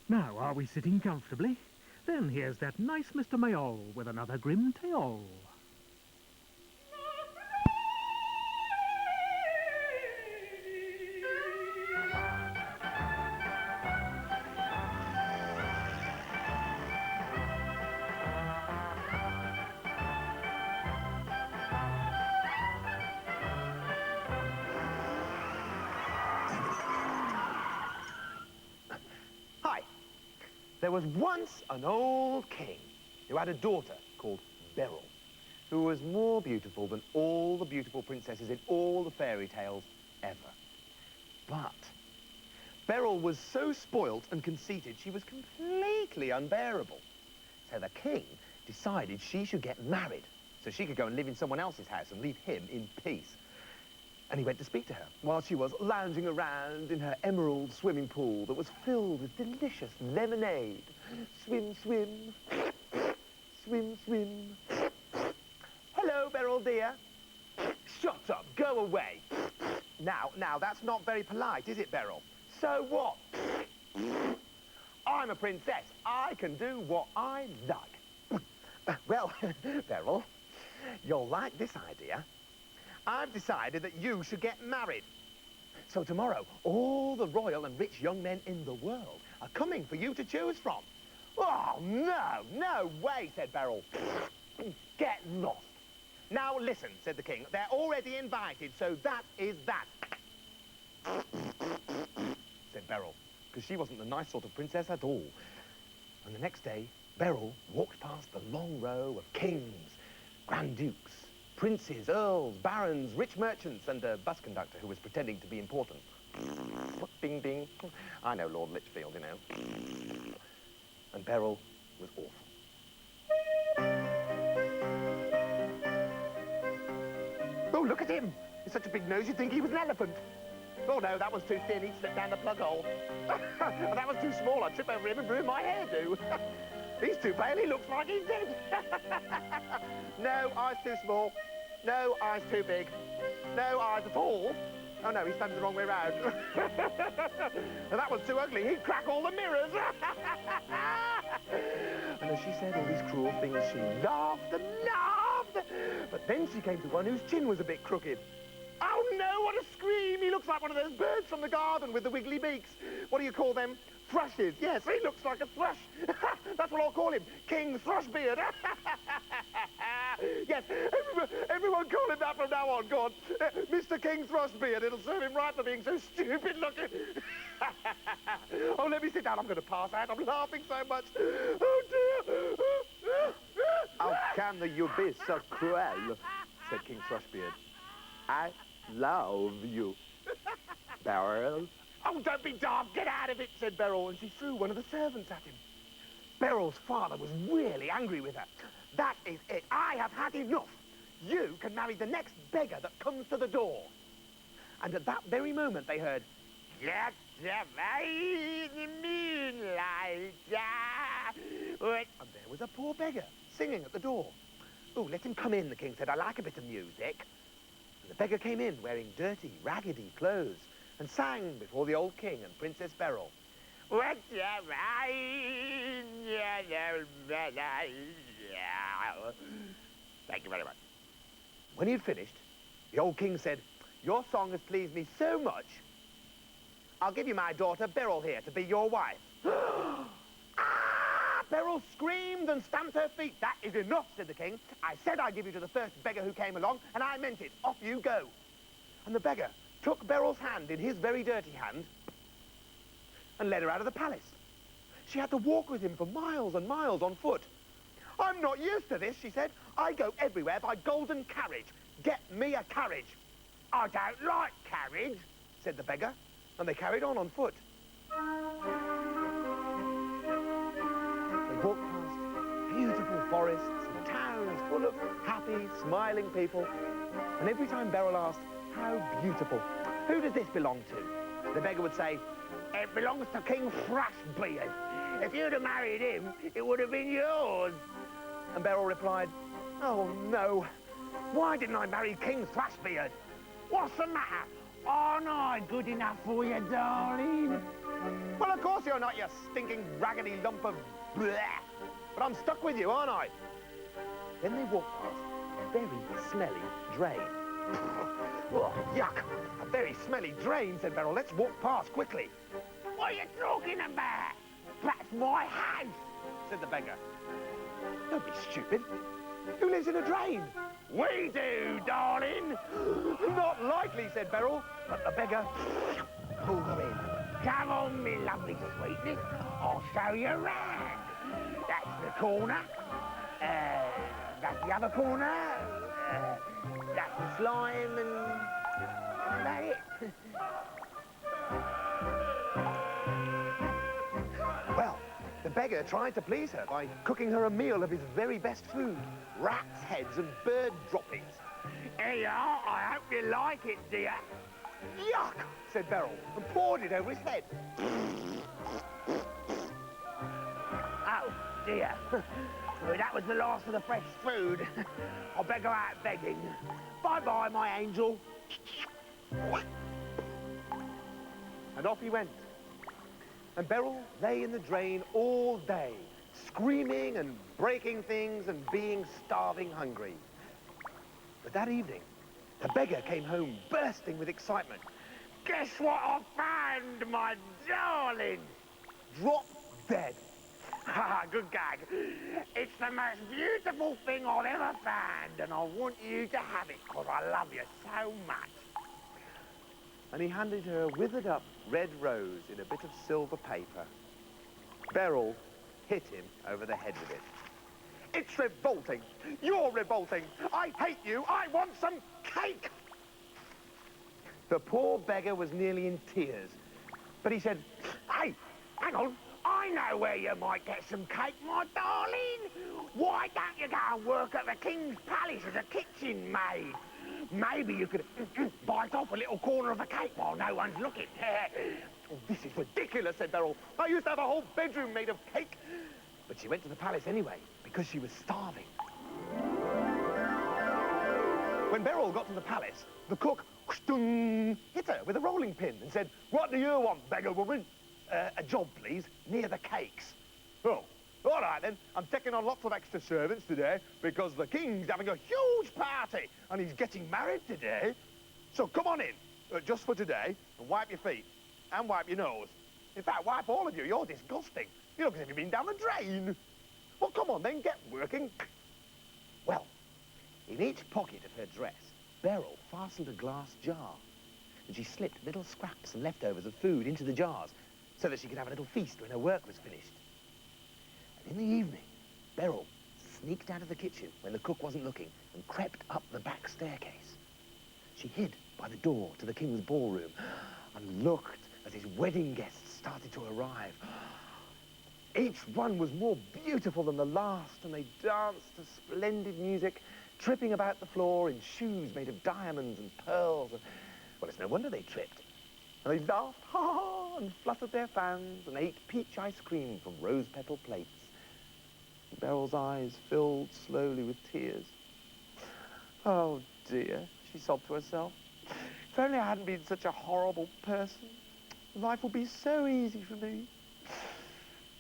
Now, are we sitting comfortably? Then here's that nice Mr. Mayall with another grim tale. Hi. There was once an old king who had a daughter called Beryl, who was more beautiful than all the beautiful princesses in all the fairy tales ever. But Beryl was so spoilt and conceited, she was completely unbearable. So the king decided she should get married so she could go and live in someone else's house and leave him in peace. And he went to speak to her while she was lounging around in her emerald swimming pool that was filled with delicious lemonade. Swim, swim, swim, swim. Hello, Beryl, dear. Shut up, go away. Now, that's not very polite, is it, Beryl? So what? I'm a princess. I can do what I like. Well, Beryl, you'll like this idea. I've decided that you should get married. So tomorrow, all the royal and rich young men in the world are coming for you to choose from. Oh, no way, said Beryl. Get lost. Now listen, said the king, they're already invited, so that is that. Said Beryl, because she wasn't the nice sort of princess at all. And the next day, Beryl walked past the long row of kings, grand dukes, princes, earls, barons, rich merchants, and a bus conductor who was pretending to be important. Bing, bing. I know Lord Lichfield, you know. And Beryl was awful. Oh, look at him. He's such a big nose, you'd think he was an elephant. Oh, no, that was too thin. He'd slip down the plug hole. And that was too small. I'd trip over him and ruin my hairdo. He's too pale. He looks like he's dead. No, eyes too small. No, eyes too big. No, eyes at all. Oh, no, he's standing the wrong way round. And that was too ugly. He'd crack all the mirrors. And as she said all these cruel things, she laughed and laughed. But then she came to one whose chin was a bit crooked. Oh, no, what a scream. He looks like one of those birds from the garden with the wiggly beaks. What do you call them? Thrushes. Yes, he looks like a thrush. That's what I'll call him. King Thrushbeard. Yes, everyone call him that from now on. Go on. Mr. King Thrushbeard. It'll serve him right for being so stupid looking. Oh, let me sit down. I'm going to pass out. I'm laughing so much. Oh, dear. How can you be so cruel? Said King Thrushbeard. I love you, Beryl. Oh, don't be daft. Get out of it, said Beryl, and she threw one of the servants at him. Beryl's father was really angry with her. That is it. I have had enough. You can marry the next beggar that comes to the door. And at that very moment, they heard, "Let the light in the moonlight." And there was a poor beggar singing at the door. Oh, let him come in, the king said. I like a bit of music. And the beggar came in wearing dirty, raggedy clothes and sang before the old king and Princess Beryl. Thank you very much. When he had finished, the old king said, "Your song has pleased me so much, I'll give you my daughter Beryl here to be your wife." Beryl screamed and stamped her feet. "That is enough," said the king. "I said I'd give you to the first beggar who came along, and I meant it. Off you go." And the beggar took Beryl's hand in his very dirty hand and led her out of the palace. She had to walk with him for miles and miles on foot. "I'm not used to this," she said. "I go everywhere by golden carriage. Get me a carriage." "I don't like carriage," said the beggar, and they carried on foot. They walked past beautiful forests and towns full of happy, smiling people. And every time Beryl asked, "How beautiful, who does this belong to?" the beggar would say, "It belongs to King Thrushbeard. If you'd have married him, it would have been yours." And Beryl replied, "Oh, no. Why didn't I marry King Thrushbeard?" "What's the matter? Aren't I good enough for you, darling?" Well, of course you're not, you stinking, raggedy lump of bleh. But I'm stuck with you, aren't I? Then they walked past a very smelly drain. Oh, yuck! A very smelly drain, said Beryl. Let's walk past quickly. What are you talking about? That's my house, said the beggar. Don't be stupid. Who lives in a drain? We do, darling. Not likely, said Beryl. But the beggar pulled her in. Come on, me lovely sweetness. I'll show you around. That's the corner. That's the other corner. That's the slime, and that's it. Well, the beggar tried to please her by cooking her a meal of his very best food. Rats' heads and bird droppings. Here you are. I hope you like it, dear. Yuck, said Beryl, and poured it over his head. Oh, dear. Well, that was the last of the fresh food. I'll better go out begging. Bye-bye, my angel. And off he went. And Beryl lay in the drain all day, screaming and breaking things and being starving hungry. But that evening, the beggar came home bursting with excitement. Guess what I found, my darling? Drop dead. Ha, good gag. It's the most beautiful thing I've ever found, and I want you to have it because I love you so much. And he handed her a withered up red rose in a bit of silver paper. Beryl hit him over the head with it. It's revolting. You're revolting. I hate you. I want some cake. The poor beggar was nearly in tears. But he said, hey, hang on. I know where you might get some cake, my darling. Why don't you go and work at the King's Palace as a kitchen maid? Maybe you could bite off a little corner of the cake while no one's looking. Oh, this is ridiculous, said Beryl. I used to have a whole bedroom made of cake. But she went to the palace anyway, because she was starving. When Beryl got to the palace, the cook hit her with a rolling pin and said, what do you want, beggar woman? A job, please, near the cakes. Oh, all right then. I'm taking on lots of extra servants today because the king's having a huge party and he's getting married today. So come on in, just for today, and wipe your feet and wipe your nose. In fact, wipe all of you. You're disgusting. You look as if you've been down the drain. Well, come on then, get working. Well, in each pocket of her dress, Beryl fastened a glass jar, and she slipped little scraps and leftovers of food into the jars so that she could have a little feast when her work was finished. And in the evening, Beryl sneaked out of the kitchen when the cook wasn't looking and crept up the back staircase. She hid by the door to the king's ballroom and looked as his wedding guests started to arrive. Each one was more beautiful than the last, and they danced to splendid music, tripping about the floor in shoes made of diamonds and pearls. Well, it's no wonder they tripped. And they laughed, ha, and fluttered their fans and ate peach ice cream from rose-petal plates. Beryl's eyes filled slowly with tears. Oh, dear, she sobbed to herself. If only I hadn't been such a horrible person, life would be so easy for me.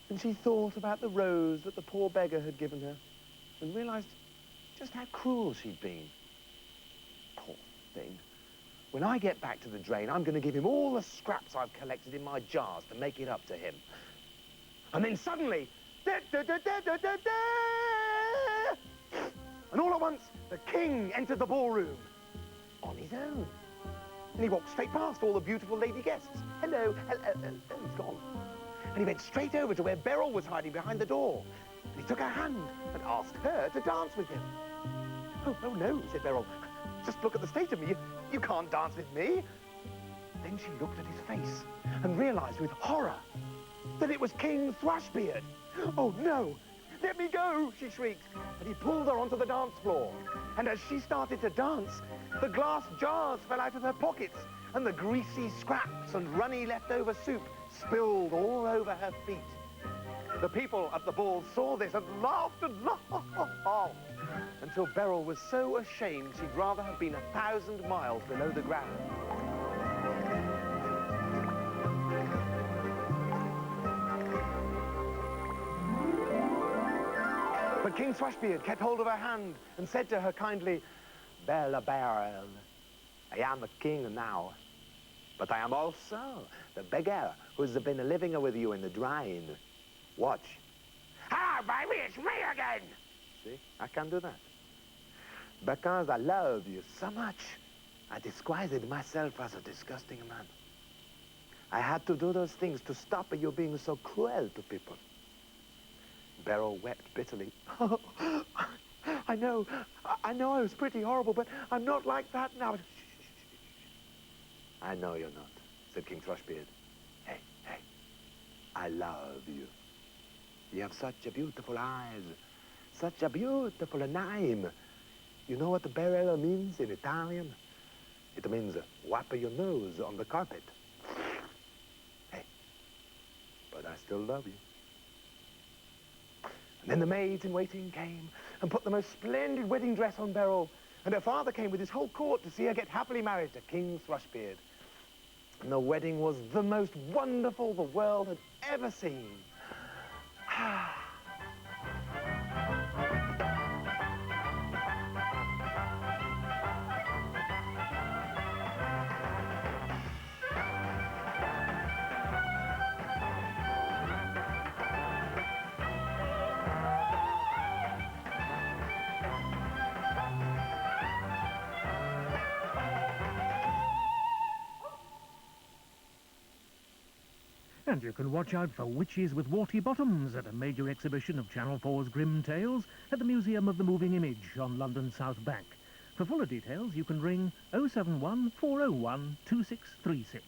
And she thought about the rose that the poor beggar had given her and realized just how cruel she'd been. Poor thing. When I get back to the drain, I'm going to give him all the scraps I've collected in my jars to make it up to him. And then suddenly, and all at once, the king entered the ballroom on his own. And he walked straight past all the beautiful lady guests. Hello, he's gone. And he went straight over to where Beryl was hiding behind the door. And he took her hand and asked her to dance with him. Oh, no, said Beryl. Just look at the state of me. You can't dance with me. Then she looked at his face and realized with horror that it was King Thrushbeard. Oh, no. Let me go, she shrieked. And he pulled her onto the dance floor. And as she started to dance, the glass jars fell out of her pockets and the greasy scraps and runny leftover soup spilled all over her feet. The people at the ball saw this and laughed and laughed until Beryl was so ashamed she'd rather have been 1,000 miles below the ground. But King Thrushbeard kept hold of her hand and said to her kindly, Bella Beryl, I am a king now, but I am also the beggar who's been living with you in the drain. Watch. Hello, baby, it's me again. See, I can do that. Because I love you so much, I disguised myself as a disgusting man. I had to do those things to stop you being so cruel to people. Beryl wept bitterly. Oh, I know I was pretty horrible, but I'm not like that now. Shh, shh, shh, shh. I know you're not, said King Thrushbeard. Hey, I love you. You have such a beautiful eyes, such a beautiful name. You know what the Beryl means in Italian? It means wipe your nose on the carpet. Hey, but I still love you. And then the maids in waiting came and put the most splendid wedding dress on Beryl, and her father came with his whole court to see her get happily married to King Thrushbeard. And the wedding was the most wonderful the world had ever seen. And you can watch out for witches with warty bottoms at a major exhibition of Channel 4's Grim Tales at the Museum of the Moving Image on London's South Bank. For fuller details, you can ring 071 401 2636.